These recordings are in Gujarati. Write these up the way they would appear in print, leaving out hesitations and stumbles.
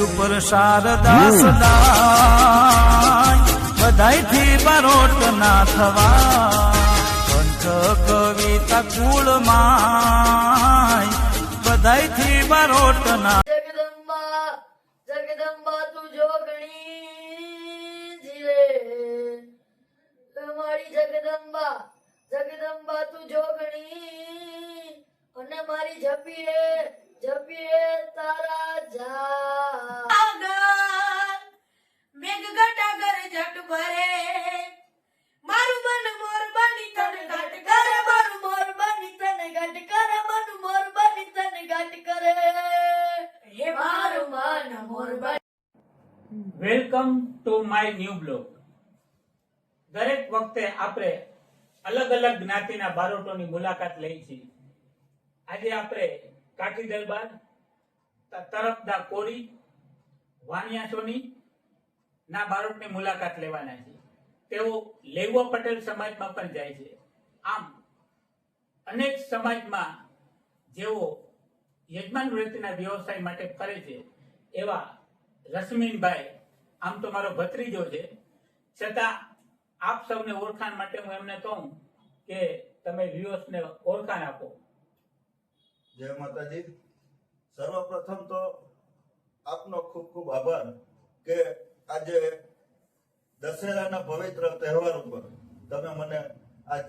ઉપર શારદાસ દાય બધાયથી બારોટ ના થવા પંથ કવિતા કુળમાં બધાયથી બારોટ ના જગદંબા જગદંબા તું જોગણી જીરે મારી જગદંબા જગદંબા તું જોગણી અને મારી ઝપીએ ઝપીએ તારા જાગર મેઘ ગટાગર જટ ભરે મારું મન મોર બની તને ઘટ કરે મારું મોર બની તને ઘટ કરે મન મોર બની તને ઘટ કરે હે મારું મન મોર બની. Welcome to my new blog. દરેક વખતે આપણે અલગ અલગ જ્ઞાતિના બારોટોની મુલાકાત લઈ છીએ. આજે આપણે કાઠી દરબાર, તરફદા કોળી, વાણિયાસોની ના બારોટની મુલાકાત લેવાના છે. તેઓ લેવો પટેલ સમાજમાં પણ જાય છે. આમ અનેક સમાજમાં જેઓ યજમાન વૃત્તિના વ્યવસાય માટે ફરે છે એવા રશ્મિનભાઈ, આમ તો મારો ભત્રીજો છે, છતાં આપ સૌને ઓળખાણ માટે હું એમને કહું કે તમે વ્યુઅર્સને ઓળખાણ આપો. જય માતાજી. સર્વપ્રથમ તો આપનો ખૂબ ખૂબ આભાર કે આજે દશેરાના પવિત્ર તહેવાર ઉપર તમે મને આજ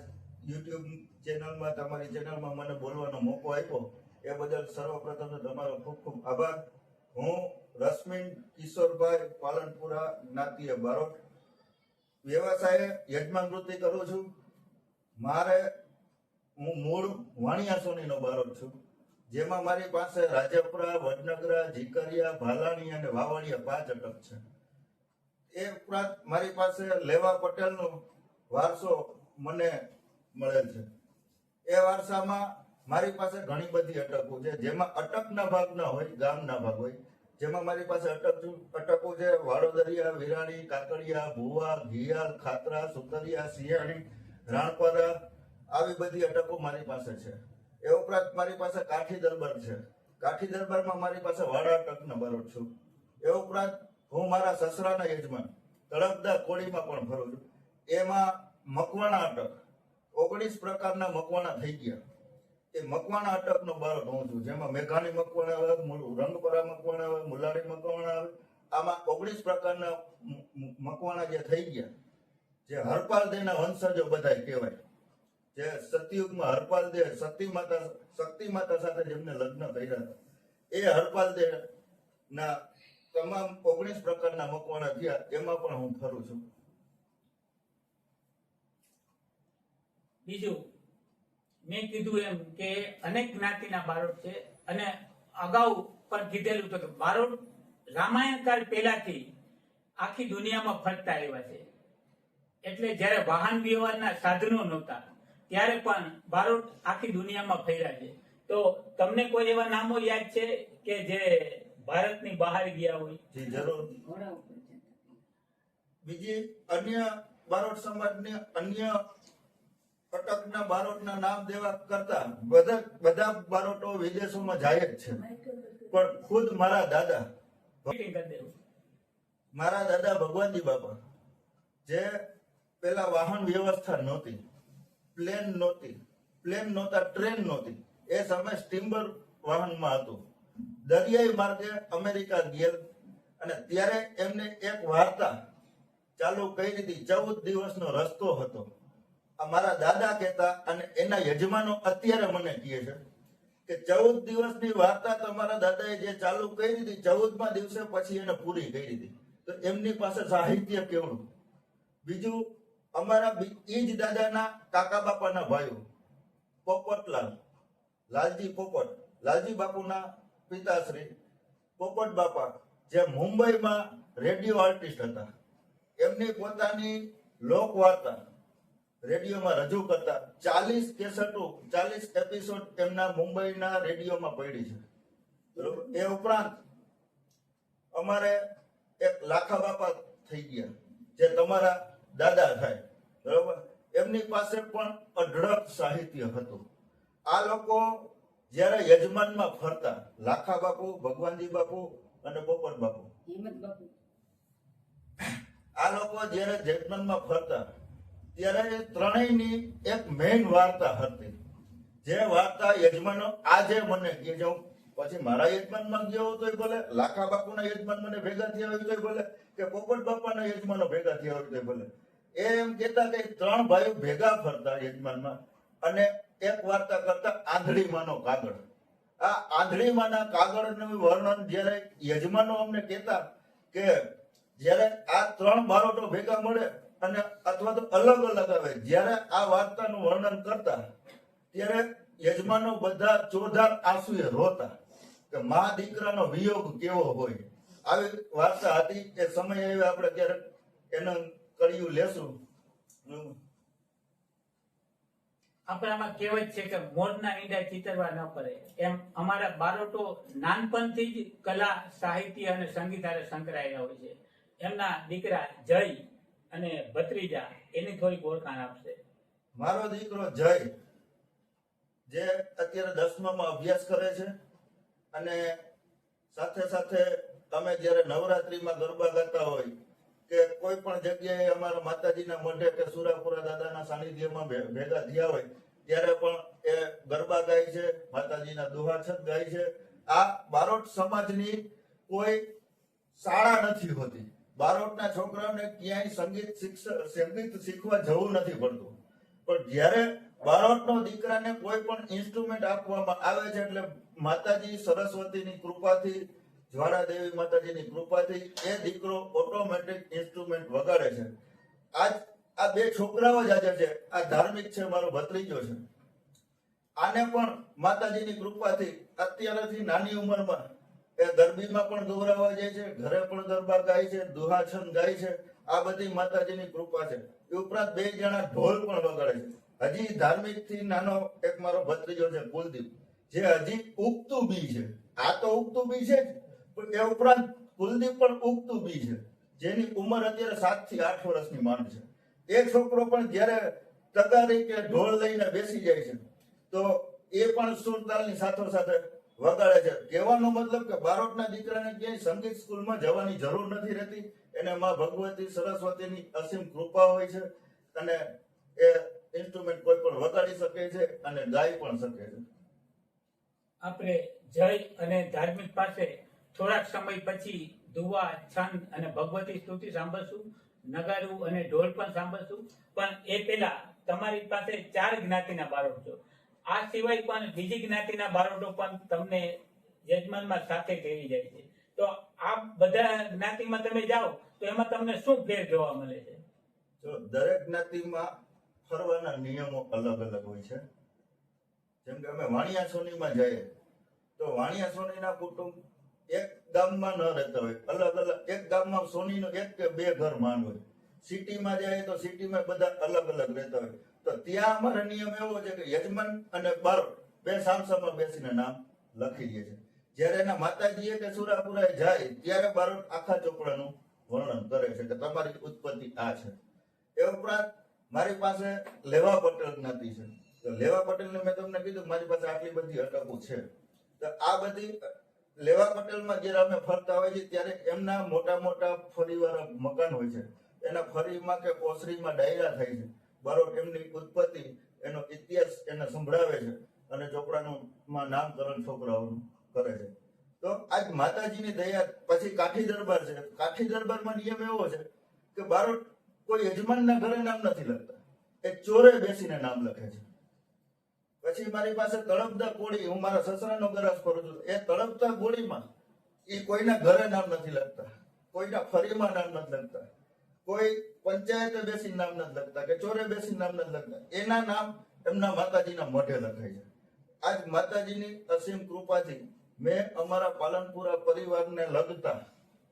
યુટ્યુબ ચેનલમાં, તમારી ચેનલમાં મને બોલવાનો મોકો આપ્યો એ બદલ સર્વપ્રથમ તમારો ખૂબ ખૂબ આભાર. હું રશ્મિન કિશોરભાઈ પાલનપુરા, જ્ઞાતિય બારોટ, વ્યવસાય યજમાન વૃત્તિ કરું છું. હું મૂળ વાણિયાસોનીનો બારોટ છું, જેમાં મારી પાસે રાજપુરા, વડનગરા, ઝીકરિયા, ભાલાણી અને વાવડિયા 5 અટક છે. એ ઉપરાંત મારી પાસે લેવા પટેલનો વારસો મને મળેલ છે. એ વારસામાં મારી પાસે ઘણી બધી અટકો છે, જેમાં અટકના ભાગ ના હોય, ગામના ભાગ હોય. જેમાં મારી પાસે અટકો છે વાડોદરિયા, વિરાણી, કાકડિયા, ભુવા, ઘિયાલ, ખાતરા, સુતરિયા, સિયાણી, રાણપરા, આવી બધી અટકો મારી પાસે છે. એ ઉપરાંત મારી પાસે કાઠી દરબાર છે. કાઠી દરબારમાં મારી પાસે વાડા અટકનો બારોટ છું. એ ઉપરાંત હું મારા સસરાના યજમાન તળપદા કોળીમાં પણ ફરું છું. એમાં મકવાણા અટક 19 પ્રકારના મકવાણા થઈ ગયા. એ મકવાણા અટકનો બારોટ હું છું, જેમાં મેઘાણી મકવાણા આવે, રંગપરા મકવાણા આવે, મુલાડી મકવાણા આવે. આમાં 19 પ્રકારના મકવાણા જે થઈ ગયા, જે હરપાલ દેના વંશજો બધા કહેવાય, જે સતયુગમાં હરપાલ દે શક્તિ માતા સાથે જેમને લગ્ન કર્યા હતા, એ હરપાલ દે ના તમામ 19 પ્રકારના મકવાણા થયા. એમાં પણ હું ફરું છું. બીજું, મેં કીધું એમ કે અનેક જ્ઞાતિના બારોટ છે અને અગાઉ પણ કીધેલું હતું કે બારોટ રામાયણ કાળ પહેલાથી આખી દુનિયામાં ફરતા આવ્યા છે. એટલે જ્યારે વાહન વ્યવહારના સાધનો નહોતા ત્યારે પણ બારોટ આખી દુનિયામાં ફર્યા છે. તો તમને કોઈ એવા નામો યાદ છે કે જે ભારતની બહાર ગયા હોય? જી જરૂર. બીજી અન્ય બારોટ સમાજની અન્ય અટકના બારોટના નામ દેવા કરતા બધા બારોટો વિદેશોમાં જાય જ છે. પણ ખુદ મારા દાદા ભગવાનજી બાપા, જે પેલા વાહન વ્યવસ્થા નહોતી, પ્લેન નહોતા, ટ્રેન નહોતી, એ સમય સ્ટીમર વાહનમાં હતું. દરિયાઈ માર્ગે અમેરિકા ગયેલ અને ત્યારે એમને એક વાર્તા ચાલુ કરી હતી. 14 દિવસનો રસ્તો હતો. મારા દાદા કહેતા અને એના યજમાનો અત્યારે મને કહે છે કે 14 દિવસની વાર્તા તમારા દાદાએ જે ચાલુ કરી હતી, 14મા દિવસે પછી એને પૂરી કરી હતી. તો એમની પાસે સાહિત્ય કેવડું. બીજું, અમારા ઈ જ દાદાના કાકા બાપાના ભાઈઓ પોપટલાલ, લાલજી પોપટ, લાલજી બાપુના પિતાશ્રી પોપટ બાપા, જે મુંબઈમાં રેડિયો આર્ટિસ્ટ હતા, એમની પોતાની લોક વાર્તા રેડિયોમાં રજૂ કરતા. 40 કેસેટો, 40 એપિસોડ એમના મુંબઈના રેડિયોમાં પડી છે. એ ઉપરાંત અમારે એક લાખા બાપા થઈ ગયા, જે તમારા દાદા થાય, બરોબર. એમની પાસે પણ અઢળક સાહિત્ય હતું. આ લોકો જ્યારે યજમાનમાં ફરતા, લાખા બાપુ, ભગવાનજી બાપુ, અને પોપટ બાપુ. હિંમત બાપુ. આ લોકો જ્યારે જેતમનમાં ફરતા ત્યારે એ ત્રણેયની એક મેઇન વાર્તા હતી. જે વાર્તા યજમાનો આજે મને કે જો પછી મારા યજમાનમાં ગયો તોય ભલે, લાખા બાપુના યજમાન મને ભેગા થયા હોય તોય ભલે, કે પોપટ બાપાના યજમાનો ભેગા થયા હોય તોય ભલે, એ એમ કહેતા કે ત્રણ ભાઈઓ ભેગા ફરતા યજમાનમાં અને એક વાર્તા કરતા આંધળીમાંનો કાગળ. આ આંધળીમાંના કાગળનું વર્ણન જ્યારે યજમાનો અમને કહેતા કે જ્યારે આ ત્રણ બારોટો ભેગા મળે અને અથવા તો અલગ અલગ આવે, જ્યારે આ વાર્તાનું વર્ણન કરતા ત્યારે યજમાનો બધા ચોધાર આંસુએ રોતા કે મા દીકરાનો વિયોગ કેવો હોય. આવી વાર્તા હતી. એ સમય આવ્યો આપણે ક્યારેક એનું કડિયું લેશું. આપણામાં કહેવત છે કે મોરના ઈંડા ચિતરવા ન પડે, એમ અમારા બારોટો નાનપણથી જ કલા, સાહિત્ય અને સંગીત સાથે સંકળાયેલા હોય છે. એમના દીકરા જય અને ભત્રીજા એની થોડીક ઓળખાણ આપશે. મારો દીકરો જય જે અત્યારે 10મામાં અભ્યાસ કરે છે અને સાથે સાથે અમે જ્યારે નવરાત્રીમાં ગરબા ગાતા હોય કે કોઈ પણ જગ્યાએ અમારા માતાજીના મઢે કે સુરાપુરા દાદાના સાનિધ્યમાં ભેગા થયા હોય ત્યારે પણ એ ગરબા ગાય છે, માતાજીના દુહાછંદ ગાય છે. આ બારોટ સમાજની કોઈ શાળા નથી હોતી. બારોટના છોકરાઓને ક્યાંય સંગીત શીખવા જવું નથી પડતું. પણ જ્યારે બારોટનો દીકરાને કોઈ પણ ઇન્સ્ટ્રુમેન્ટ આપવામાં આવે છે એટલે માતાજી સરસ્વતીની કૃપાથી, જ્વાળાદેવી માતાજીની કૃપાથી એ દીકરો ઓટોમેટિક ઇન્સ્ટ્રુમેન્ટ વગાડે છે. આ બે છોકરાઓ જ આજે છે. આ ધાર્મિક છે, મારો ભત્રીજો છે. આને પણ માતાજીની કૃપાથી અત્યારેથી નાની ઉંમરમાં એ ગરબીમાં પણ દોરાવા જાય છે, ઘરે પણ ગરબા ગાય છે, દુહાછંદ ગાય છે. આ બધી માતાજીની કૃપા છે. એ ઉપરાંત 2 જણા ઢોલ પણ વગાડે છે. હજી ધાર્મિક થી નાનો એક મારો ભત્રીજો છે કુલદીપ, જે હજી ઉગતું બી છે. આ તો ઉગતું બી છે જ, પણ એ ઉપરાંત કુલદીપ પણ ઉગતું બી છે, જેની ઉંમર અત્યારે 7 થી 8 વર્ષની માંડ છે. એ છોકરો પણ જયારે તગારી કે ઢોલ લઈને બેસી જાય છે તો એ પણ સુરતાલની સાથોસાથે વગાડે છે. કહેવાનો મતલબ કે બારોટના દીકરાને ક્યાંય સંગીત સ્કૂલમાં જવાની જરૂર નથી રહેતી. એને માં ભગવતી સરસ્વતીની અસીમ કૃપા હોય છે અને એ ઇન્સ્ટ્રુમેન્ટ કોઈ પણ વગાડી શકે છે અને ગાઈ પણ શકે છે. આપણે જય અને ધાર્મિક પાસે થોડાક સમય પછી દુવા, છંદ અને ભગવતી સ્તુતિ સાંભળશું, નગારું અને ઢોલ પણ સાંભળશું. પણ એ પહેલા તમારી પાસે 4 જ્ઞાતિના બારોટો, આ સિવાય પણ બીજી જ્ઞાતિના બારોટો પણ તમને યજમાનમાં સાથે થઈ જાય છે. તો આ બધા જ્ઞાતિમાં તમે જાઓ તો એમાં તમને શું ફેર જોવા મળે છે? જો દરેક જ્ઞાતિમાં ફરવાના નિયમો અલગ અલગ હોય છે. જેમ કે અમે વાણિયા સોનીમાં જઈએ તો વાણિયા સોનીના કુટુંબ એક ગામમાં ન રહેતા હોય, અલગ અલગ એક ગામમાં સોનીનું 1 કે 2 ઘર માંડ હોય. સિટીમાં જાય તો સિટીમાં બધા અલગ અલગ રહેતા હોય. તો ત્યાં અમારો નિયમ એવો છે કે યજમાન અને બારોટ 2 સામસામા બેસીને નામ લખી દે છે. જ્યારે એના માતાજીએ કે સુરાપુરાએ જાય ત્યારે બારોટ આખા ચોપડાનું વર્ણન કરે છે કે તમારી ઉત્પત્તિ આ છે. એ ઉપરાંત મારી પાસે લેવા પટેલ જ્ઞાતિ છે. તો લેવા પટેલને મેં તમને કીધું મારી પાસે આટલી બધી અટકો છે. તો આ બધી લેવા પટેલમાં જ્યારે અમે ફરતા હોય છે ત્યારે એમના મોટા મોટા ફળીવાળા મકાન હોય છે. એના ફળીમાં કે ઓસરીમાં ડાયરા થાય છે. બારોટ એમની ઉત્પત્તિ, એનો ઇતિહાસ એને સંભળાવે છે અને ચોપડાનું નામકરણ છોકરાઓનું કરે છે. તો આજ માતાજીની દયા. પછી કાઠી દરબાર છે. કાઠી દરબારમાં નિયમ એવો છે કે બારોટ કોઈ યજમાનના ઘરે નામ નથી લખતા, એ ચોરે બેસીને નામ લખે છે. પછી મારી પાસે તળપદા કોળી, હું મારા સસરાનો ગરાસ કરું છું. એ તળપદા કોળીમાં એ કોઈના ઘરે નામ નથી લખતા, કોઈના ફરીમાં નામ નથી લખતા, કોઈ પંચાયતે બેસીને નામ નથી લખતા કે ચોરે બેસીને નામ નથી લખતા. એના નામ એમના માતાજીના મોઢે લખાય છે. આજ માતાજીની અસીમ કૃપાથી મેં અમારા પાલનપુરા પરિવારને લગતા,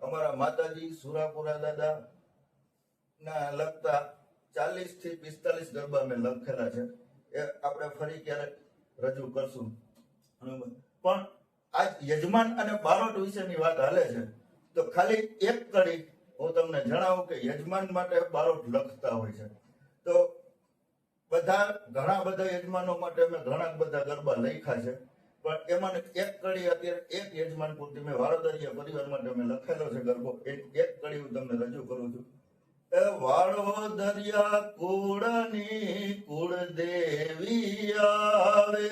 અમારા માતાજી સુરાપુરા દાદા ના લગતા 40 થી 45 ગરબા મેં લખેલા છે. એ આપણે ફરી ક્યારેક રજૂ કરશું. પણ આજ યજમાન અને બારોટ વિશેની વાત હાલે છે તો ખાલી એક કડી હું તમને જણાવું કે યજમાન માટે બારોટ લખતા હોય છે. તો ઘણા બધા યજમાનો માટે મેં ઘણા બધા ગરબા લખ્યા છે. પણ એમાં એક કડી અત્યારે એક યજમાન પૂરતી મેં વાળોદરિયા પરિવાર માટે મેં લખેલો છે ગરબો, એક કડી હું તમને રજૂ કરું છું. એ વાળોદરિયા કુળની કુળદેવી આવે,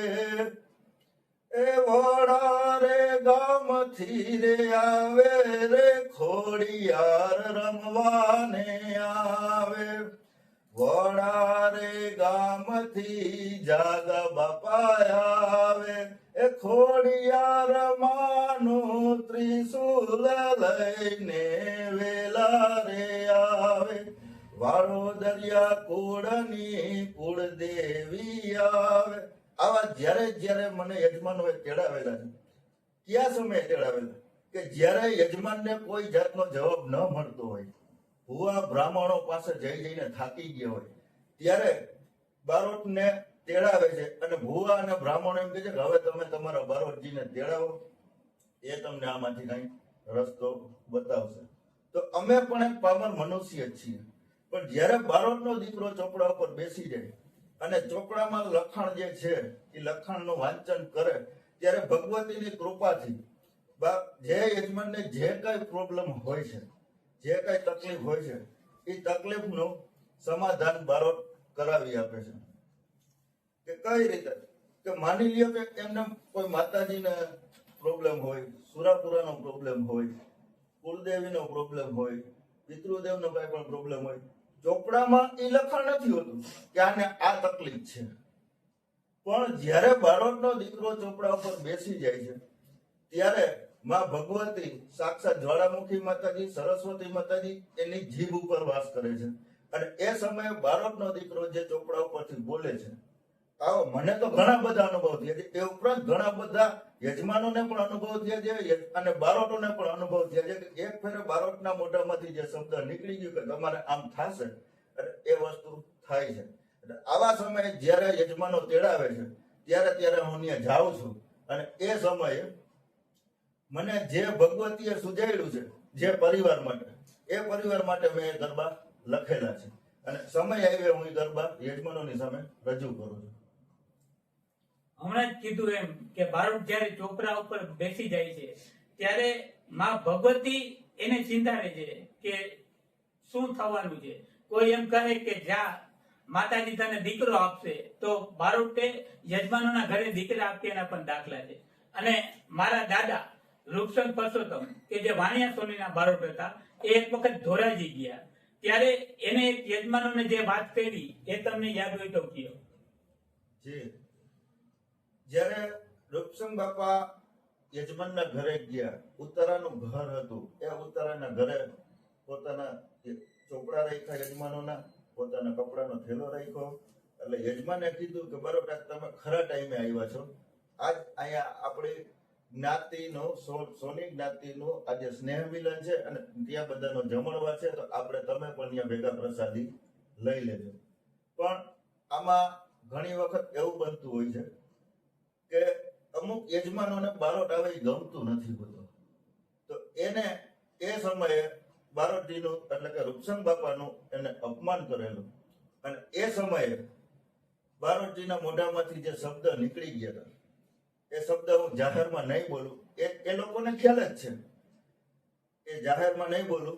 એ વડા રે ગામથી રે આવે રે ખોડિયાર રમવાને આવે. વડા રે ગામથી જાગા બાપા આવે, એ ખોડિયાર માનું ત્રિશુલ લઈને વેલા રે આવે. વાળોદરિયા કુળની કુળદેવી આવે. આવા જ્યારે મને યજમાનોએ તેડાવેલા છે, કયા સમયે તેડાવેલા કે જ્યારે યજમાનને કોઈ જાતનો જવાબ ન મળતો હોય, ભુવા બ્રાહ્મણો પાસે જઈને થાકી ગયા હોય, ત્યારે બારોટને તેડાવે છે અને ભુવા અને બ્રાહ્મણો એમ કહે છે કે હવે તમે તમારા બારોટજીને તેડાવો, એ તમને આમાંથી કઈ રસ્તો બતાવશે. તો અમે પણ એક પામર મનુષ્ય જ છીએ, પણ જ્યારે બારોટનો દીકરો ચોપડા ઉપર બેસી જાય અને ચોપડામાં લખાણ જે છે એ લખાણનું વાંચન કરે, ત્યારે ભગવતીની કૃપાથી જે યજમાનને જે કઈ પ્રોબ્લેમ હોય છે, જે કઈ તકલીફ હોય છે, એ તકલીફનું સમાધાન બારોટ કરાવી આપે છે. કે કઈ રીતે કે માની લ્યો કે એમને કોઈ માતાજીને પ્રોબ્લેમ હોય, સુરાપુરાનો પ્રોબ્લેમ હોય, કુળદેવીનો પ્રોબ્લેમ હોય, પિતૃદેવનો કઈ પણ પ્રોબ્લેમ હોય, ચોપડામાં એ લખાણ નથી હોતું કે આને આ તકલીફ છે. પણ જ્યારે બારોટનો દીકરો ચોપડા ઉપર બેસી જાય છે, ત્યારે માં ભગવતી સાક્ષાત જ્વાળામુખી માતાજી, સરસ્વતી માતાજી એની જીભ ઉપર વાસ કરે છે. અને એ સમયે બારોટનો દીકરો જે ચોપડા ઉપરથી બોલે છે, આવો મને તો ઘણા બધા અનુભવ થયા છે. એ ઉપરાંત ઘણા બધા યજમાનોને પણ અનુભવ થયા છે અને બારોટોને પણ અનુભવ થયા છે કે એક ફેરે બારોટના મોઢામાંથી જે શબ્દ નીકળી ગયું કે તમારે આમ થશે, અને એ વસ્તુ થાય છે. એટલે આવા સમયે જ્યારે યજમાનો તેડાવે છે, ત્યારે હું ત્યાં જાઉં છું અને એ સમયે મને જે ભગવતીએ સુજાડ્યું છે જે પરિવાર માટે, એ પરિવાર માટે મેં એ ગરબા લખેલા છે અને સમય આવ્યો હું એ ગરબા યજમાનોની સામે રજૂ કરું છું. હમણાં જ કીધું એમ કે બારોટ જયારે ચોપડા ઉપર બેસી જાય છે, ત્યારે માં ભગવતી એને ચિંતારે છે કે શું થવાનું છે. કોઈ એમ કહે કે જા માતાજી તને દીકરો આપશે, તો બારોટે યજમાનોના ઘરે દીકરા આપ્યાના પણ દાખલા છે. અને મારા દાદા રૂપસંગ પરસોત્તમ કે જે વાણિયા સોનીના બારોટ હતા, એ એક વખત ધોરાજી ગયા, ત્યારે એને એક યજમાનોને જે વાત કરી એ તમને યાદ હોય તો કયો. જી, જ્યારે રૂપસંગ બાપા યજમાનના ઘરે ગયા, ઉતારાનું ઘર હતું, એ ઉતારાના ઘરે પોતાના ચોપડા રાખ્યા યજમાનોના, પોતાના કપડાનો થેલો રાખ્યો. એટલે યજમાને કીધું કે બરોબર તમે ખરા ટાઈમે આવ્યા છો. આજ અહીંયા આપણી જ્ઞાતિનું સોની જ્ઞાતિનું આજે સ્નેહ મિલન છે અને ત્યાં બધાનો જમણવાર છે, તો આપણે તમે પણ ત્યાં ભેગા પ્રસાદી લઈ લેજો. પણ આમાં ઘણી વખત એવું બનતું હોય છે કે અમુક યજમાનોને બારોટ આવે એ ગમતું નથી હોતું, તો એને એ સમયે બારોટજીનું એટલે કે રૂપસંગ બાપાનું એને અપમાન કરેલું, અને એ સમયે બારોટજીના મોઢામાંથી જે શબ્દ નીકળી ગયા હતા, એ શબ્દ હું જાહેરમાં નહીં બોલું, એ લોકોને ખ્યાલ જ છે, એ જાહેરમાં નહીં બોલું.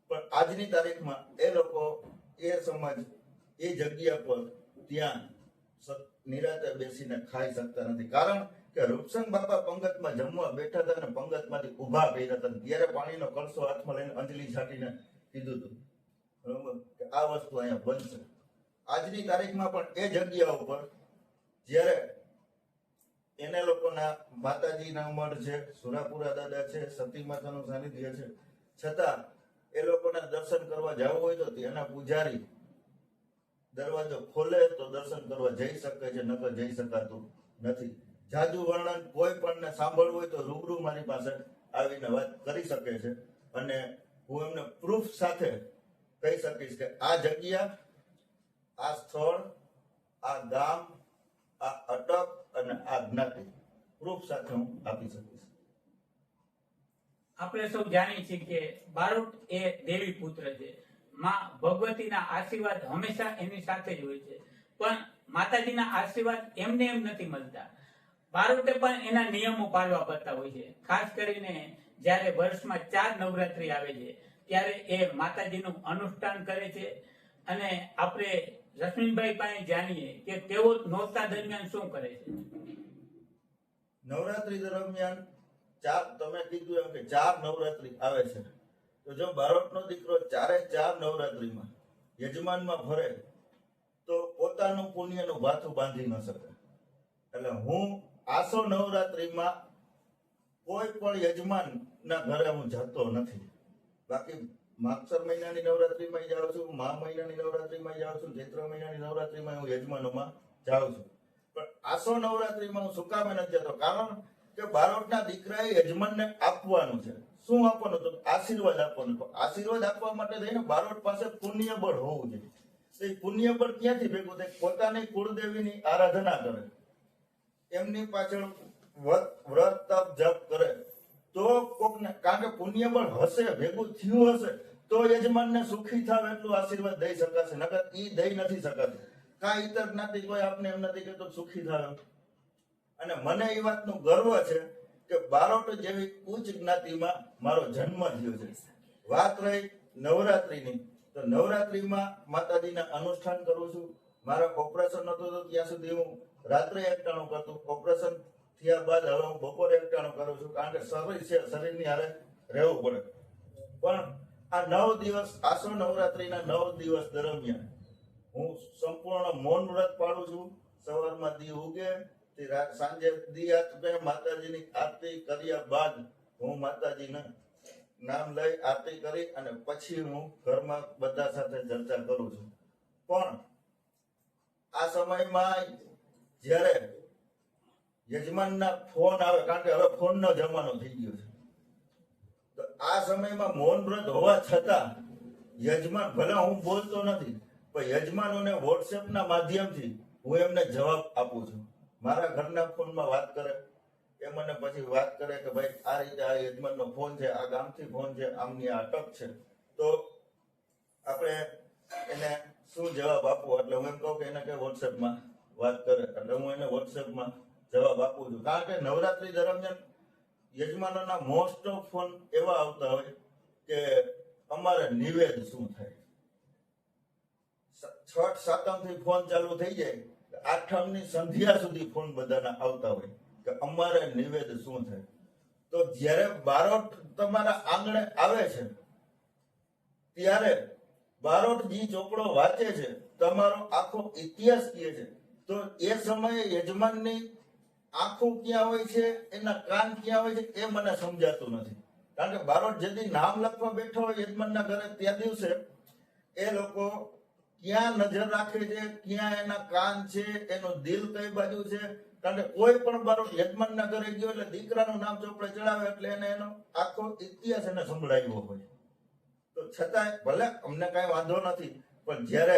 પણ આજની તારીખમાં એ લોકો, એ સમાજ એ જગ્યા પર ત્યાં નિરાતે બેસીને ખાઈ શકતા નથી. કારણ કે રૂપસંગ બાપા પંગતમાં જમવા બેઠા હતા અને પંગતમાંથી ઉભા કર્યા હતા, ત્યારે પાણીનો કળશો હાથમાં લઈને અંજલિ છાંટીને કીધું હતું બરોબર કે આ વસ્તુ અહીંયા બનશે. આજની તારીખમાં પણ એ જગ્યા ઉપર જ્યારે એને લોકોના માતાજીના મઢ છે, સુરાપુરા દાદા છે, સતી માતાનું સાનિધ્ય છે, છતાં એ લોકોના દર્શન કરવા જવું હોય તો ત્યાંના પૂજારી દરવાજો ખોલે તો દર્શન કરવા જઈ શકે છે, નકર જઈ શકાતું નથી. જાજુ વર્ણન કોઈ પણ સાંભળવું હોય તો રૂબરૂ મારી પાસે આવીને વાત કરી શકે છે, અને હું એમને પ્રૂફ સાથે કહી શકીશ કે આ જગ્યા, આ સ્થળ, આ ગામ, આ અટક અને આ જ્ઞાતિ પ્રૂફ સાથે હું આપી શકીશ. આપણે સૌ જાણીએ છીએ કે બારોટ એ દેવી પુત્ર છે. માં ભગવતીના આશીર્વાદ હંમેશા એની સાથે જ હોય છે, પણ માતાજીના આશીર્વાદ એમને એમ નથી મળતા. બારોટે પણ એના નિયમો પાળવા પડતા હોય છે. ખાસ કરીને જ્યારે વર્ષમાં 4 નવરાત્રી આવે છે ત્યારે એ માતાજીનું અનુષ્ઠાન કરે છે. અને આપણે રશ્મિનભાઈ પાસે જાણીએ કે તેઓ નોરતા દરમિયાન શું કરે છે. નવરાત્રી દરમિયાન તમે કીધું એમ કે 4 નવરાત્રી આવે છે, તો જો બારોટનો દીકરો 4 નવરાત્રીમાં યજમાનમાં ફરે તો પોતાનું પુણ્યનું ભાથું બાંધી ન શકે. એટલે હું આસો નવરાત્રીમાં કોઈ પણ યજમાનના ઘરે હું જતો નથી. બાકી માગસર મહિનાની નવરાત્રીમાં જાઉં છું, મહા મહિનાની નવરાત્રીમાં જાઉં છું, ચૈત્ર મહિનાની નવરાત્રીમાં હું યજમાનોમાં જાઉં છું. પણ આસો નવરાત્રીમાં હું શું કામે નથી જતો? કારણ કે બારોટના દીકરાએ યજમાનને આપવાનું છે. શું આપવાનું? તો આશીર્વાદ આપવાનો. તો આશીર્વાદ આપવા માટે થઈને બારોટ પાસે પુણ્ય બળ હોવું જોઈએ. તો એ પુણ્ય બળ ક્યાંથી ભેગું થાય? પોતાની કુળદેવીની આરાધના કરે, એમની પાછળ વ્રત તપ જપ કરે, તો કોકને, કારણ કે પુણ્ય બળ હશે, ભેગું થયું હશે, તો યજમાનને સુખી થાવ એટલું આશીર્વાદ દઈ શકાશે. નકર ઈ દઈ નથી શકાતું. કાંઈ ઇતર જ્ઞાતિ કોઈ આપને એમ નથી કહેતો સુખી થાવ. અને મને એ વાતનું ગર્વ છે કે બારોટ જેવી ઉચ્ચ જ્ઞાતિમાં મારો જન્મ થયો છે. વાત રહી નવરાત્રીની, તો નવરાત્રીમાં માતાજીના અનુષ્ઠાન કરું છું. મારા ઓપરેશન નતું તો ત્યાં સુધી હું રાત્રે એકટાણું કરતું. ઓપરેશન થયા બાદ હવે હું બપોરે એકટાણું કરું છું, કારણ કે શરીર છે, શરીરની હારે રહેવું પડે. પણ આ 9 દિવસ, આસો નવરાત્રીના 9 દિવસ દરમિયાન હું સંપૂર્ણ મૌન વ્રત પાડું છું. સવારમાં દી ઉગે તે સાંજે દી આચમે, માતાજીની આરતી કર્યા બાદ હું માતાજીના નામ લઈ આરતી કરી અને પછી હું ઘરમાં બધા સાથે ચર્ચા કરું છું. પણ આ સમયમાં જ્યારે યજમાનના ફોન આવે, કારણ કે હવે ફોનનો જમાનો થઈ ગયો છે, તો આ સમયમાં મૌન વ્રત હોવા છતાં યજમાન, ભલે હું બોલતો નથી, પણ યજમાનોને વોટ્સએપના માધ્યમથી હું એમને જવાબ આપું છું. મારા ઘરના ફોનમાં વાત કરે, એ મને પછી વાત કરે કે ભાઈ આ રીતે આ યજમાનનો ફોન છે, આ ગામથી ફોન છે, આમની આ અટક છે, તો આપણે એને શું જવાબ આપવો? એટલે હું એમ કહું કે એને કે વોટ્સએપમાં વાત કરે, એટલે હું એને વોટ્સએપમાં જવાબ આપું છું. કારણ કે નવરાત્રી દરમિયાન યજમાનોના મોસ્ટ ઓફ ફોન એવા આવતા હોય કે અમારે નિવેદ શું થાય. છઠ સાતમથી ફોન ચાલુ થઈ જાય, આઠમની સંધ્યા સુધી ફોન બધાના આવતા હોય કે અમારે નિવેદ શું થાય. તો જ્યારે બારોટ તમારા આંગણે આવે છે ત્યારે બારોટ જે ચોપડો વાંચે છે, તમારો આખો ઇતિહાસ કહે છે, તો એ સમયે યજમાનની આંખો ક્યાં હોય છે, એના કાન ક્યાં હોય છે, એ મને સમજાતું નથી. કારણ કે બારોટ જેથી નામ લખવા બેઠો હોય યજમાનના ઘરે, ત્યાં દિવસે એ લોકો ક્યાં નજર રાખે છે, ક્યાં એના કાન છે, એનું દિલ કઈ બાજુ છે. કારણ કે કોઈ પણ બારોટ યજમાનના ઘરે ગયો એટલે દીકરાનું નામ ચોપડે ચડાવે એટલે એને એનો આખો ઇતિહાસ એને સંભળાવ્યો હોય. તો છતાંય ભલે અમને કાંઈ વાંધો નથી, પણ જ્યારે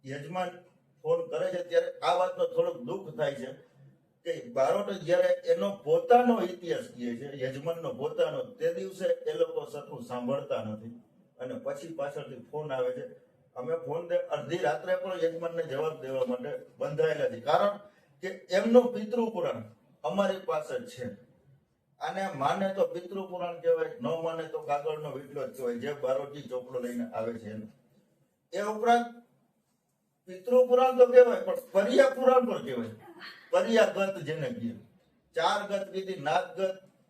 યજમાન ફોન કરે છે ત્યારે આ વાતનો થોડોક દુઃખ થાય છે કે બારોટ જ્યારે એનો પોતાનો ઇતિહાસ કહે છે, યજમાનનો પોતાનો, તે દિવસે એ લોકો સરખું સાંભળતા નથી અને પછી પાછળથી ફોન આવે છે. અમે ફોન અડધી રાત્રે પણ યજમાનને જવાબ દેવા માટે બંધાયેલા છે, કારણ કે એમનું પિતૃ પુરાણ અમારી પાસે છે. આને માને તો પિતૃ પુરાણ કહેવાય, ન માને તો કાગળનો વીટલો જ કહેવાય, જે બારોટજી ચોપડો લઈને આવે છે એનું. એ ઉપરાંત પિતૃ પુરાણ તો કહેવાય, પણ પર્યા પુરાણ પણ કહેવાય. પર્યાગત જેને કહે, 4 ગત કીધી: નાગગત,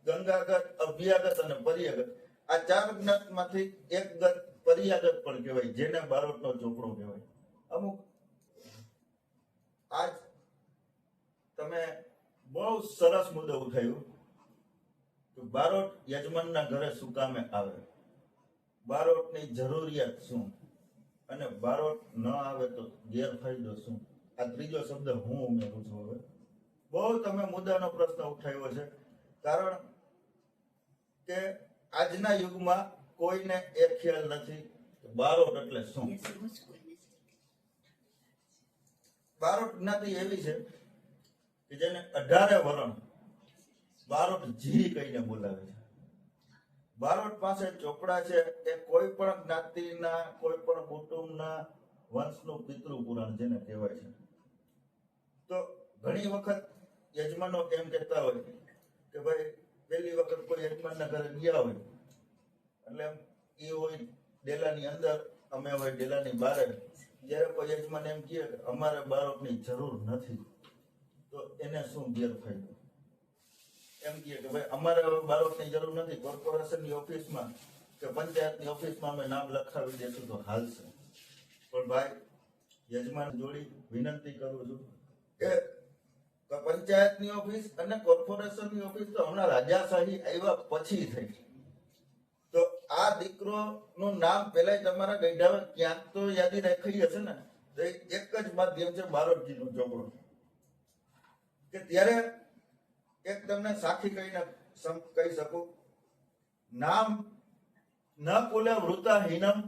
ગંગાગત, અભ્યાગત અને પર્યાગત. આ 4 જ્ઞાતમાંથી એક ગત પર્યાગત પણ કહેવાય, જેને બારોટનો ચોપડો કહેવાય. અમુક આજ તમે બહુ સરસ મુદ્દો ઉઠાવ્યો કે બારોટ યજમાનના ઘરે શું કામે આવે, બારોટની જરૂરિયાત શું, અને બારોટ ન આવે તો ગેરફાયદો શું. આ ત્રીજો શબ્દ હું ઉમેરું છું. હવે બહુ તમે મુદ્દાનો પ્રશ્ન ઉઠાવ્યો છે, કારણ કે આજના યુગમાં કોઈને એ ખ્યાલ નથી કે બારોટ એટલે શું. બારોટ જ્ઞાતિ એવી છે કે જેને 18 વરણ બારોટ જી કહીને બોલાવે છે. બારોટ પાસે ચોપડા છે એ કોઈ પણ જ્ઞાતિના, કોઈ પણ કુટુંબના વંશનું પિતૃ પુરાણ જેને કહેવાય છે. તો ઘણી વખત યજમાનો એમ કહેતા હોય કે ભાઈ પહેલી વખત કોઈ યજમાનના ઘરે ગયા હોય એટલે એ હોય ડેલાની અંદર, અમે હોય ડેલાની બહાર, જ્યારે કોઈ યજમાન એમ કહે કે અમારે બારોટની જરૂર નથી, તો એને શું ગેરફાયદો? એમ કહે કે ભાઈ અમારે હવે બારોટની જરૂર નથી, કોર્પોરેશનની ઓફિસમાં કે પંચાયતની ઓફિસમાં અમે નામ લખાવી દેશું તો હાલશે. પણ ભાઈ યજમાન જોડી વિનંતી કરું છું કે પંચાયતની ઓફિસ અને કોર્પોરેશનની ઓફિસ તો હમણાં રાજાશાહી આવ્યા પછી થઈ, તો આ દીકરોનું નામ પેલા તમારા ગઈઢાવે ક્યાંક તો યાદી રાખી હશે ને. તો એક જ માધ્યમ છે બારોટજીનો ચોપડો, કે ત્યારે એક તમને સાખી કહીને કહી શકું, નામ ન કુલે વૃતાહીનમ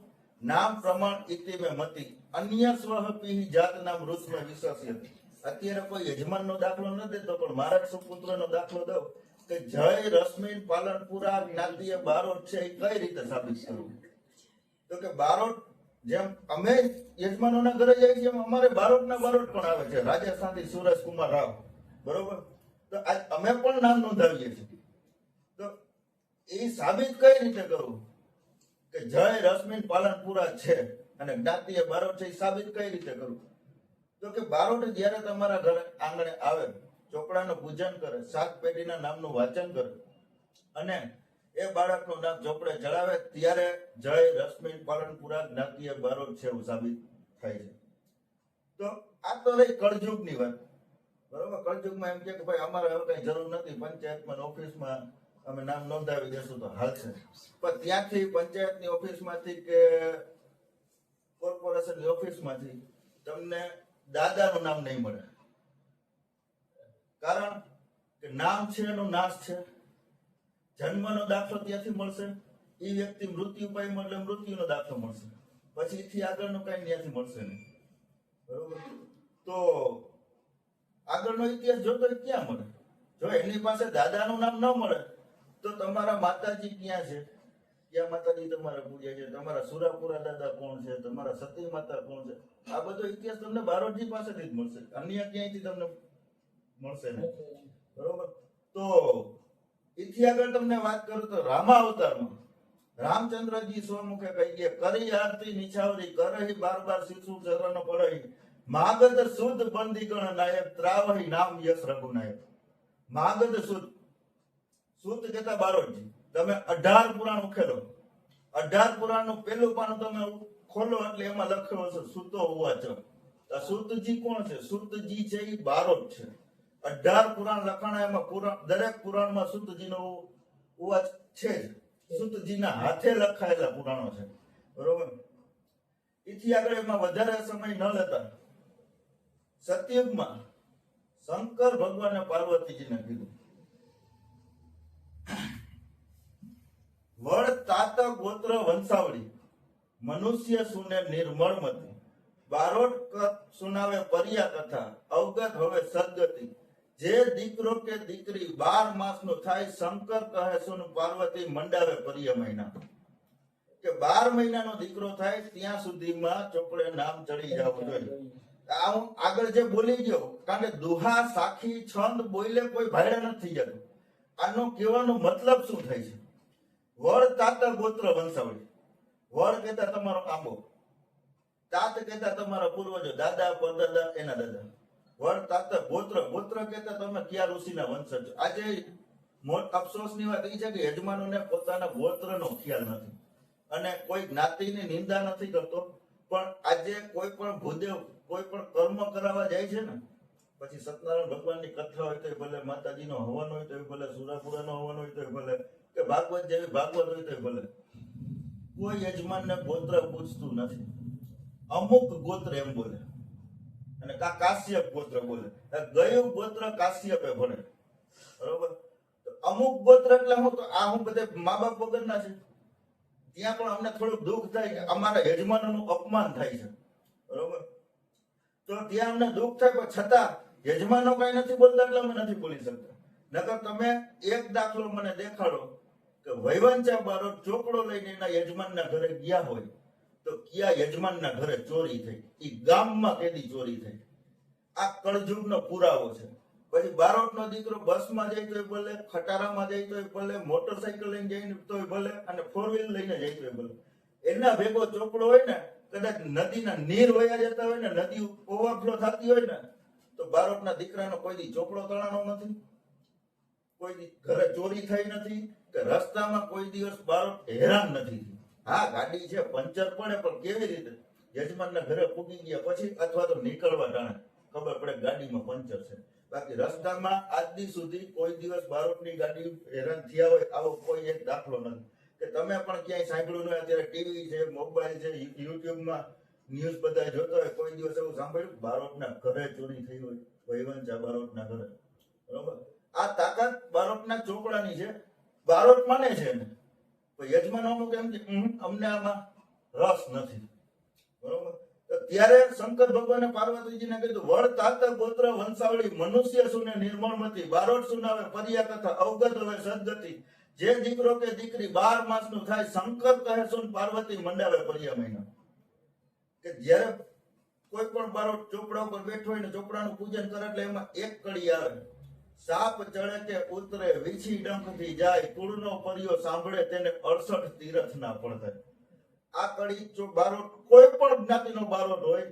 નામ પ્રમાણ ઇતિમે મતિ અન્ય સ્વહપી જાત નામ ઋષમે વિશ્વાસ્યતિ. અત્યારે કોઈ યજમાનનો દાખલો ન દેતો, પણ મારા સુપુત્રનો દાખલો દઉં કે જય રશ્મિન પાલનપુરા જ્ઞાતિય બારોટ છે, એ કઈ રીતે સાબિત કરવું? તો કે બારોટ જેમ અમે યજમાનોના ઘરે જઈએ છીએ, અમારે બારોટના બારોટ પણ આવે છે, રાજસ્થાનથી સુરેશકુમાર રાવ, બરોબર? તો આજ અમે પણ નામ નોંધાવીએ છીએ. તો એ સાબિત કઈ રીતે કરવું કે જય રશ્મિન પાલનપુરા છે અને જ્ઞાતિય બારોટ છે, એ સાબિત કઈ રીતે કરવું? તો કે બારોટ જ્યારે તમારા ઘરે આંગણે આવે, ચોપડાનું પૂજન કરે, 7 પેઢીના નામનું વાંચન કરે અને એ બાળકનું નામ ચોપડે ચડાવે, ત્યારે જય રશ્મિન પાલનપુરા જ્ઞાતિય બારોટ છે એવું સાબિત થાય છે. તો આ તો રહી કળજુગની વાત, બરોબર? કળજુગમાં એમ કે ભાઈ અમારે હવે કઈ જરૂર નથી, પંચાયતમાં ઓફિસમાં અમે નામ નોંધાવી દેશું તો હાલશે. પણ ત્યાંથી પંચાયતની ઓફિસમાંથી કે કોર્પોરેશનની ઓફિસમાંથી તમને દાદાનું નામ નહીં મળે, કારણ કે નામ છે એનો નાશ છે. જન્મનો દાખલો ત્યાંથી મળશે, એ વ્યક્તિ મૃત્યુ પામ્યો એટલે મૃત્યુનો દાખલો મળશે, પછી એથી આગળનું કઈ ત્યાંથી મળશે નહીં, બરોબર? તો આગળનો ઇતિહાસ જોતો ક્યાં મળે? જો એની પાસે દાદાનું નામ ન મળે તો તમારા માતાજી ક્યાં છે, ક્યાં માતાજી તમારે પૂજ્યા છે, તમારા સુરાપુરા દાદા કોણ છે, તમારા સતી માતા કોણ છે, આ બધો ઇતિહાસ તમને બારોટજી પાસેથી જ મળશે, અન્ય ક્યાંયથી તમને મળશે નહીં, બરોબર? તો એથી આગળ તમને વાત કરું તો રામા અવતારમાં રામચંદ્રજી સ્વમુખે કહી ગયા, કરી આરતી નિછાવરી કરહી 12 શિશુ ચરણ પડહી માગધ શુદ્ધ બંદીગણ નાયક ત્રાવહી નામ યશ રઘુનાયક. માગધ શુદ્ધ, શુદ્ધ કહેતા બારોટજી. તમે 18 પુરાણ ઉખેલો, 18 પુરાણનું પહેલું પાનું તમે ખોલો એટલે એમાં લખ્યો હશે સૂતો ઉવાચ. આ સૂતજી કોણ છે? સૂતજી છે એ બારોટ છે. 18 પુરાણ લખાણા, એમાં દરેક પુરાણમાં સૂતજીનો ઉવાચ છે જ, સૂતજીના હાથે લખાયેલા પુરાણો છે, બરોબર? એથી આગળ એમાં વધારે સમય ન લેતા સતયુગમાં શંકર ભગવાને પાર્વતીજીને કીધું, વડ તાત ગોત્ર વંશાવળી મનુષ્ય સુને નિર્મળમતી બારોટ સુનાવે પર્યા કથા અવગત હવે સદગતિ જે દીકરો કે દીકરી 12 માસનો થાય શંકર કહે સુન પાર્વતી મંડાવે પર્ય મહિના. કે 12 મહિનાનો દીકરો થાય ત્યાં સુધીમાં ચોપડે નામ ચડી જવું જોઈએ. આ હું આગળ જે બોલી ગયો, કારણ કે દુહા સાખી છંદ બોલે કોઈ ભાઈડા નથી જતું. આનો કહેવાનો મતલબ શું થાય છે? વડ તાત ગોત્ર વંશાવળી, વડ કહેતા તમારો આંબો, તાત કહેતા તમારા પૂર્વજો, દાદા પરદાદા એના દાદા. વડ તાત ગોત્ર, ગોત્ર કહેતા તમે કયા ઋષિના વંશજ. આજે અફસોસની વાત એ છે કે યજમાનોને પોતાના ગોત્રનો ખ્યાલ નથી અને કોઈ જ્ઞાતિની નિંદા નથી કરતો, પણ આજે કોઈ પણ ભૂદેવ કોઈ પણ કર્મ કરાવવા જાય છે ને, પછી સત્યનારાયણ ભગવાનની કથા હોય તો ભલે, માતાજીનો હવન હોય તો ભલે, સુરાપુરાનો હવન હોય તો ભલે, કે ભાગવત જેવી ભાગવત હોય તો ભલે, કોઈ યજમાનને ગોત્ર પૂછતું નથી. અમુક ગોત્ર એમ બોલે અને કાશ્યપ ગોત્ર બોલે, ગયું ગોત્ર કાશ્યપે ભણે, બરોબર? અમુક ગોત્ર એટલે હું તો આ હું બધે મા બાપ વગરના છે, ત્યાં પણ અમને થોડુંક દુઃખ થાય કે અમારા યજમાનોનું અપમાન થાય છે, બરોબર? તો ત્યાં અમને દુઃખ થાય, પણ છતાં યજમાનો કઈ નથી બોલતા એટલે અમે નથી બોલી શકતા. નકર તમે એક દાખલો મને દેખાડો કે વૈવંચા બારોટ ચોપડો લઈને એના યજમાનના ઘરે ગયા હોય તો કયા યજમાનના ઘરે ચોરી થઈ, એ ગામમાં કેદી ચોરી થઈ. આ કળજુગનો પુરાવો છે. પછી બારોટનો દીકરો બસમાં જાય તોય ભલે, ખટારામાં જાય તોય ભલે, મોટરસાયકલ લઈને જાય તોય ભલે, અને ફોર વ્હીલ લઈને જાય તોય ભલે. એના ભેગો ચોપડો હોય ને, કદાચ નદીના નીર વયા જતા હોય ને, નદી ઓવરફ્લો થતી હોય ને, તો બારોટના દીકરાનો કોઈ દી ચોપડો તણાનો નથી, કોઈ દી ઘરે ચોરી થઈ નથી, કે રસ્તામાં કોઈ દિવસ બારોટ હેરાન નથી થયું. હા, ગાડી છે, પંચર પડે, પણ કેવી રીતે યજમાનના ઘરે પૂગી ગયા પછી, અથવા તો નીકળવા ટાણે ખબર પડે ગાડીમાં પંચર છે. બાકી રસ્તામાં આજ દી સુધી કોઈ દિવસ બારોટની ગાડી હેરાન થયા હોય આવો કોઈ એક દાખલો નથી. કે તમે પણ ક્યાંય સાંભળ્યું નહીં, અત્યારે ટીવી છે, મોબાઈલ છે, યુટ્યુબમાં ન્યૂઝ બધા જોતા હોય, કોઈ દિવસ એવું સાંભળ્યું બારોટના ઘરે ચોરી થઈ હોય, વહીવંચા બારોટના ઘરે? બરોબર, આ તાકાત બારોટના ચોપડાની છે. બારોટ માને છે એને, પણ યજમાનો અમુક એમ કે અમને આમાં રસ નથી. બરોબર, તો ત્યારે શંકર ભગવાને પાર્વતીજીને કીધું, વડ તાત ગોત્ર વંશાવળી મનુષ્ય સુને નિર્મળમતી, બારોટ સુનાવે પર્યા કથા, અવગત હવે સદગતિ, જે દીકરો કે દીકરી 12 માસનું થાય, શંકર કહે સુન પાર્વતી મંડાવે પર્યા મહિના. કે જ્યારે કોઈ પણ બારોટ ચોપડા ઉપર બેઠો હોય ને ચોપડાનું પૂજન કરે એટલે એમાં એક કડી આવે, સાપ ચડે કે ઉતરે, વીછી ડંખથી જાય, કુળનો પર્યો સાંભળે તેને 68 તીરથ ના પડતા. આ કડી જો બારોટ કોઈ પણ જ્ઞાતિનો બારોટ હોય,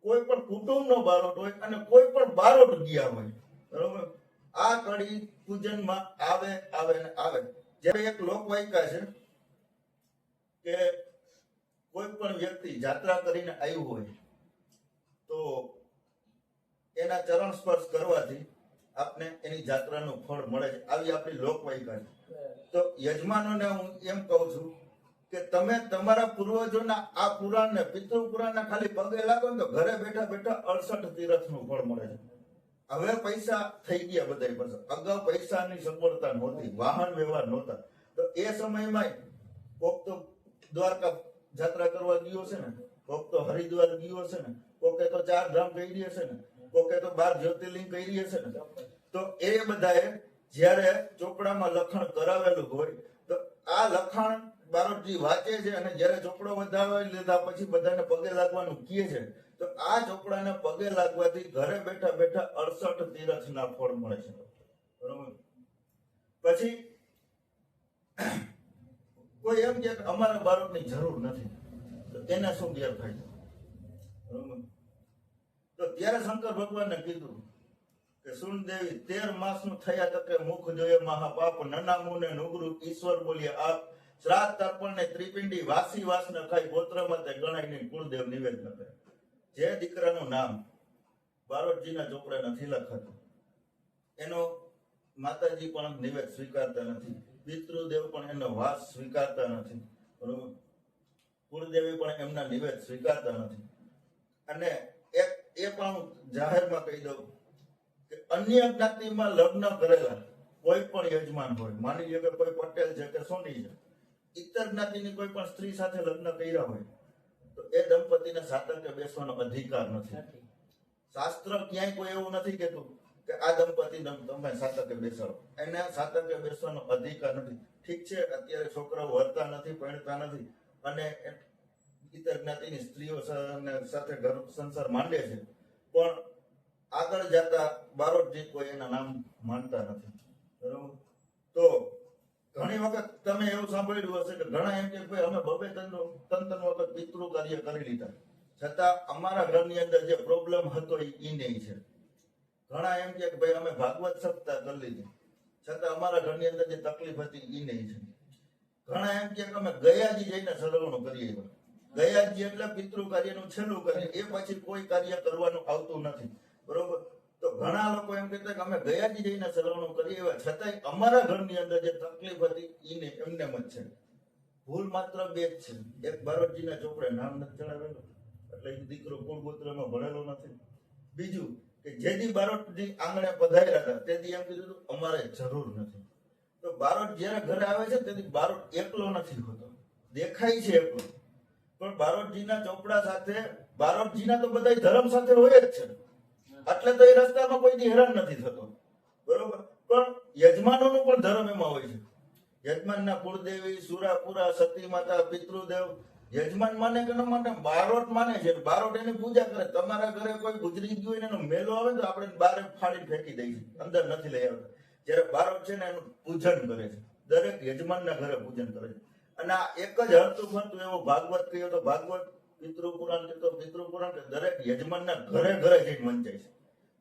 કોઈ પણ કુટુંબનો બારોટ હોય, અને કોઈ પણ બારોટ ગયા હોય, બરોબર, આ કડી પૂજનમાં આવે આવે ને આવે. જ્યારે એક લોકવાયકા છે કે કોઈ પણ વ્યક્તિ યાત્રા કરીને આવ્યું હોય તો એના ચરણ સ્પર્શ કરવાથી આપને એની યાત્રાનું ફળ મળે છે. આવી આપણી લોકવાયકા છે. તો યજમાનોને હું એમ કહું છું કે તમે તમારા પૂર્વજોના આ પુરાણને, પિતૃ પુરાણના ખાલી પગે લાગો ને તો ઘરે બેઠા બેઠા 68 તીરથનું ફળ મળે છે. હવે પૈસા થઈ ગયા બધા પાસે. અગાઉ પૈસાની સગવડતા નહોતી, વાહન વ્યવહાર નહોતા, તો એ સમયમાં કોક તો દ્વારકા યાત્રા કરવા ગયો છે ને, કોક તો હરિદ્વાર ગયો છે ને, કોકે તો 4 ધામ કરી હશે ને, કોકે તો 12 જ્યોતિર્લિંગ કરી હશે ને. તો એ બધાએ જ્યારે ચોપડામાં લખાણ કરાવેલું હોય તો આ લખાણ બારોટજી વાંચે છે, અને જ્યારે ચોપડો વધાવી લીધા પછી બધાને પગે લાગવાનું કહે છે, તો આ ચોપડાને પગે લાગવાથી ઘરે બેઠા બેઠા 68 તીરથના ફળ મળે છે. બરોબર, પછી કોઈ એમ કે અમારા બારોટની જરૂર નથી, તો એને શું ગેરફાયદો? બરોબર, તો ત્યારે શંકર ભગવાને કીધું કે સુન દેવી 13 માસનું થયા તકે મુખ જોયે મહાપાપ, નનામુને નુગરુ ઈશ્વર બોલ્યા આપ, શ્રાદ્ધ તર્પણ ને ત્રિપિંડી વાસી વાસ ન ખાઈ, ગોત્રમાં તે ગણાય નહીં, કુળદેવ નિવેદ ન કરે. જે દીકરાનું નામ બારોટજીના ચોપડે નથી લખાતું એનો માતાજી પણ નિવેદ સ્વીકારતા નથી, પિતૃદેવ પણ એનો વાસ સ્વીકારતા નથી, બરોબર, કુળદેવી પણ એમના નિવેદ સ્વીકારતા નથી. અને એ પણ જાહેરમાં કહી દઉં કે અન્ય જ્ઞાતિમાં લગ્ન કરેલા કોઈ પણ યજમાન હોય, માની લો કે કોઈ પટેલ છે કે સોની છે, ઇતર જ્ઞાતિની કોઈ પણ સ્ત્રી સાથે લગ્ન કર્યા હોય તો એ દંપતીને સાતકે બેસવાનો અધિકાર નથી. શાસ્ત્ર ક્યાંય કોઈ એવું નથી કેતું કે આ દંપતીને તમે સાતકે બેસાડો, એને સાતકે બેસવાનો અધિકાર નથી. ઠીક છે, અત્યારે છોકરાઓ વરતા નથી, પરણતા નથી, અને ઇતર જ્ઞાતિની સ્ત્રીઓ સાથે ઘર સંસાર માંડે છે, પણ આગળ જતા બારોટજી કોઈ એના નામ માનતા નથી. બરોબર, તો ઘણી વખત તમે એવું સાંભળ્યું હશે કે ઘણા એમ કે ભાઈ અમે બબે તંતન વખત પિતૃ કાર્ય કરી લીધા, છતાં અમારા ઘરની અંદર જે પ્રોબ્લેમ હતો એ નહીં છે. ઘણા એમ કે ભાઈ અમે ભાગવત સપ્તાહ કરી લીધી, છતાં અમારા ઘરની અંદર જે તકલીફ હતી એ નહીં છે. ઘણા એમ કે અમે ગયાજી જઈને સરવણું કરીએ. ગયાજી એટલે પિતૃ કાર્યનું છેલ્લું કાર્ય, એ પછી કોઈ કાર્ય કરવાનું આવતું નથી. બરોબર, તો ઘણા લોકો એમ કહેતા કે અમે ગયાજી જઈને સરવણું કરીએ, છતાંય અમારા ઘરની અંદર જે તકલીફ હતી એને એમને જ છે. ભૂલ માત્ર 2 જ છે. એક બારોટજીના ચોપડે નામ નથી ચડાવેલું એટલે એ દીકરો કુળગોત્રમાં ભણેલો નથી. બીજું કે જેથી બારોટજી આંગણે પધાર્યા હતા તેથી એમ કીધું અમારે જરૂર નથી. તો બારોટ જયારે ઘરે આવે છે તેથી બારોટ એકલો નથી હોતો, દેખાય છે એકલો, પણ બારોટજીના ચોપડા સાથે, બારોટજીના તો બધા ધર્મ સાથે હોય જ છે, એટલે તો એ રસ્તામાં કોઈ હેરાન નથી થતો. બરોબર, પણ યજમાનોનું પણ ધર્મ એમાં હોય છે. યજમાનના કુળદેવી, સુરાપુરા, સતી માતા, પિતૃદેવ, યજમાન માને કે ન માને, બારોટ માને છે, બારોટ એની પૂજા કરે. તમારા ઘરે કોઈ ગુજરી ગયું હોય ને એનો મેલો આવે તો આપણે બારે ફાડીને ફેંકી દઈએ છીએ, અંદર નથી લઈ આવતા. જ્યારે બારોટ છે ને એનું પૂજન કરે છે, દરેક યજમાનના ઘરે પૂજન કરે છે. અને આ એક જ હરતું ફરતું એવો ભાગવત કહ્યો તો ભાગવત, પિતૃ પુરાણ કીધો પિતૃ પુરાણ, કે દરેક યજમાનના ઘરે ઘરે જઈને વંચાય છે.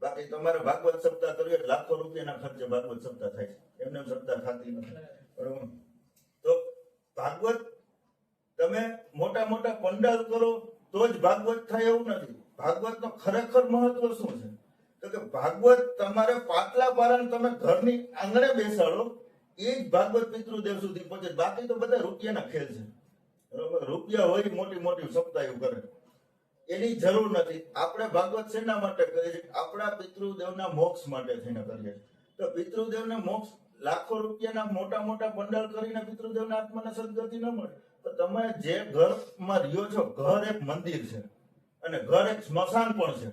બાકી તમારે ભાગવત સપ્તાહ કરવી એટલે લાખો રૂપિયાના ખર્ચે ભાગવત સપ્તાહ થાય છે, એમને સપ્તાહ થતી નથી. બરોબર? તો ભાગવત તમે મોટા મોટા પંડાલ કરો તો જ ભાગવત થાય એવું નથી. ભાગવતનો ખરેખર મહત્વ શું છે? તો કે ભાગવત તમારે પાટલા પારણ તમે ઘરની આંગણે બેસાડો એ જ ભાગવત પિતૃદેવ સુધી પહોંચે. બાકી તો બધા રૂપિયાના ખેલ છે. બરોબર? રૂપિયા હોય મોટી મોટી સપ્તાહ કરે, એની જરૂર નથી. આપણે ભાગવત શેના માટે કરીએ છીએ? આપણા પિતૃદેવના મોક્ષ માટે થઈને કરીએ છીએ. તો પિતૃદેવને મોક્ષ લાખો રૂપિયાના મોટા મોટા પંડાલ કરીને પિતૃદેવના આત્માને સદગતિ ન મળે. તો તમે જે ઘરમાં રહ્યો છો, ઘર એક મંદિર છે અને ઘર એક સ્મશાન પણ છે.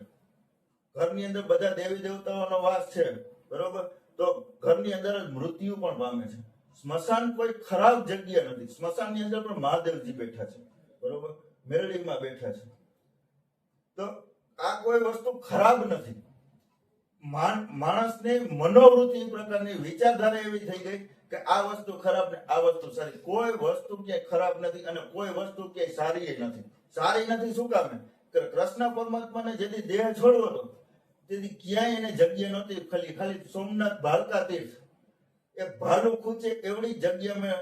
ઘરની અંદર બધા દેવી દેવતાઓનો વાસ છે. બરોબર? તો ઘરની અંદર જ મૃત્યુ પણ પામે છે. સ્મશાન કોઈ ખરાબ જગ્યા નથી. સ્મશાનની અંદર પણ મહાદેવજી બેઠા છે. બરોબર? મેરડીમાં બેઠા છે. તો આ કોઈ વસ્તુ ખરાબ નથી. માણસની મનોવૃત્તિ પ્રકારની વિચારધારા એવી થઈ ગઈ કે આ વસ્તુ ખરાબ ને આ વસ્તુ સારી. કોઈ વસ્તુ ક્યાંય ખરાબ નથી અને કોઈ વસ્તુ ક્યાંય સારી નથી. સારી નથી શું કામે? કે કૃષ્ણ પરમાત્માને જેથી દેહ છોડવો હતો તેથી ક્યાંય એને જગ્યા નહોતી. ખાલી સોમનાથ ભાલકા તીર્થ એ ભાલુ ખૂચે એવડી જગ્યા મેં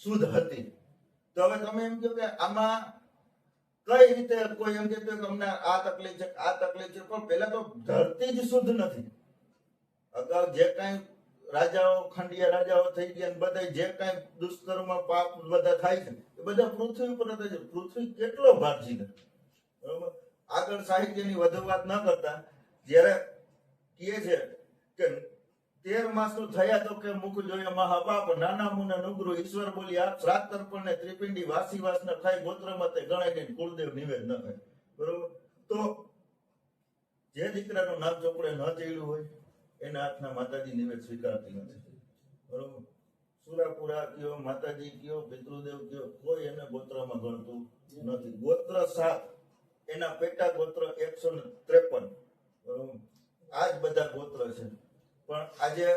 શુદ્ધ હતી. તો હવે તમે એમ કહો કે આમાં કઈ રીતે કોઈ એમ કહેતું કે અમને આ તકલીફ છે આ તકલીફ છે, પણ પેલા તો ધરતી જ શુદ્ધ નથી. અગાઉ જે કાંઈ રાજાઓ ખંડિયા રાજાઓ થઈ ગયા બધા જે કાંઈ દુષ્કર્મ પાપ બધા થાય છે એ બધા પૃથ્વી ઉપર થાય છે. પૃથ્વી કેટલો ભાગ જીતે. બરોબર? આગળ સાહિત્યની વધુ વાત ન કરતા જ્યારે કહે છે કે 13 માસનું થયા તો કે મુખ જોયા મહાપાપ, નાના મુના નુગરું ઈશ્વર બોલી આપ, શ્રાદ્ધ તર્પણ ને ત્રિપિંડી વાસી વાસ ન ખાય, ગોત્રમાં તે ગણાય નહીં, કુળદેવ નિવેદ ન થાય. બરોબર? તો જે દીકરાનું નામ ચોપડે ન ચડ્યું હોય એના હાથના માતાજી નિવેદ સ્વીકારતી નથી. બરોબર? સુરાપુરા કયો, માતાજી કયો, પિતૃદેવ કયો, કોઈ એને ગોત્રમાં ગણતું નથી. ગોત્ર 7, એના પેટા ગોત્ર 153. બરોબર? આ જ બધા ગોત્ર છે. પણ આજે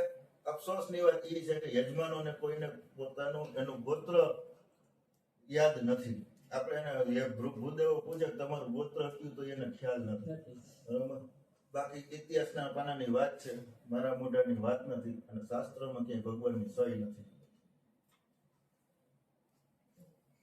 અફસોસની વાત એ છે કે યજમાનોને કોઈને પોતાનું એનું ગોત્ર યાદ નથી. આપણે એને ભૂદેવો પૂછે તમારું ગોત્ર કયું તો એને ખ્યાલ નથી. બરોબર? બાકી ઇતિહાસના પાનાની વાત છે, મારા મોઢાની વાત નથી અને શાસ્ત્રમાં ક્યાંય ભગવાનની સહી નથી.